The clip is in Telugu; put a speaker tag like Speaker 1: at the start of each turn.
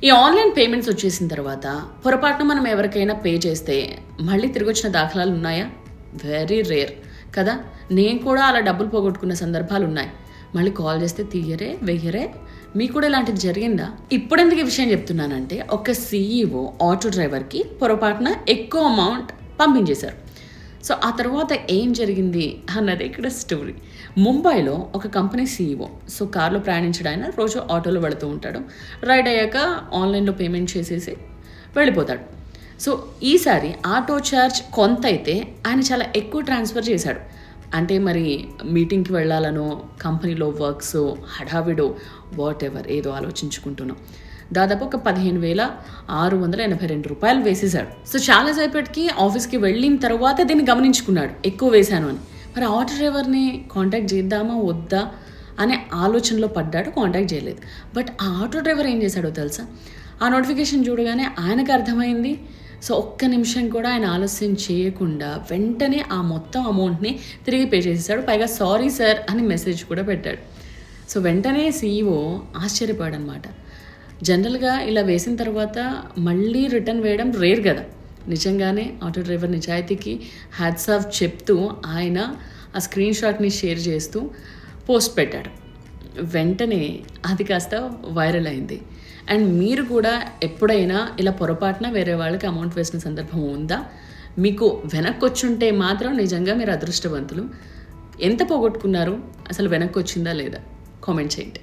Speaker 1: ఈ ఆన్లైన్ పేమెంట్స్ వచ్చేసిన తర్వాత పొరపాటున మనం ఎవరికైనా పే చేస్తే మళ్ళీ తిరిగి వచ్చిన దాఖలాలు ఉన్నాయా? వెరీ రేర్ కదా. నేను కూడా అలా డబ్బులు పోగొట్టుకున్న సందర్భాలు ఉన్నాయి. మళ్ళీ కాల్ చేస్తే తీయరే వెయ్యరే. మీకు కూడా ఇలాంటిది జరిగిందా? ఇప్పుడు ఎందుకు ఈ విషయం చెప్తున్నానంటే, ఒక CEO ఆటో డ్రైవర్కి పొరపాటున ఎక్కువ అమౌంట్ పంపించేశారు. సో ఆ తర్వాత ఏం జరిగింది అన్నది ఇక్కడ స్టోరీ. ముంబైలో ఒక కంపెనీ CEO, సో కార్లో ప్రయాణించడం, ఆయన రోజు ఆటోలో వెళుతూ ఉంటాడు. రైడ్ అయ్యాక ఆన్లైన్లో పేమెంట్ చేసేసి వెళ్ళిపోతాడు. సో ఈసారి ఆటో ఛార్జ్ కొంత అయితే ఆయన చాలా ఎక్కువ ట్రాన్స్ఫర్ చేశాడు. అంటే మరి మీటింగ్కి వెళ్ళాలనో, కంపెనీలో వర్క్స్ హడావిడో వాట్ ఎవర్ ఏదో ఆలోచించుకుంటున్నాం, దాదాపు ఒక 15,682 రూపాయలు వేసేశాడు. సో చాలా సేపటికి ఆఫీస్కి వెళ్ళిన తర్వాత దీన్ని గమనించుకున్నాడు, ఎక్కువ వేశాను అని. మరి ఆటో డ్రైవర్ని కాంటాక్ట్ చేద్దామా వద్దా అనే ఆలోచనలో పడ్డాడు. కాంటాక్ట్ చేయలేదు. బట్ ఆ ఆటో డ్రైవర్ ఏం చేశాడో తెలుసా? ఆ నోటిఫికేషన్ చూడగానే ఆయనకు అర్థమైంది. సో ఒక్క నిమిషం కూడా ఆయన ఆలస్యం చేయకుండా వెంటనే ఆ మొత్తం అమౌంట్ని తిరిగి పే చేసేసాడు. పైగా సారీ సార్ అని మెసేజ్ కూడా పెట్టాడు. సో వెంటనే CEO ఆశ్చర్యపోయాడు అనమాట. జనరల్గా ఇలా వేసిన తర్వాత మళ్ళీ రిటర్న్ వేయడం రేర్ కదా. నిజంగానే ఆటో డ్రైవర్ నిజాయితీకి హ్యాట్స్ ఆఫ్ చెప్తూ ఆయన ఆ స్క్రీన్ షాట్ని షేర్ చేస్తూ పోస్ట్ పెట్టాడు. వెంటనే అది కాస్త వైరల్ అయింది. అండ్ మీరు కూడా ఎప్పుడైనా ఇలా పొరపాటున వేరే వాళ్ళకి అమౌంట్ వేసిన సందర్భం ఉందా? మీకు వెనక్కి వచ్చుంటే మాత్రం నిజంగా మీరు అదృష్టవంతులు. ఎంత పోగొట్టుకున్నారు? అసలు వెనక్కి వచ్చిందా లేదా? కామెంట్ చేయండి.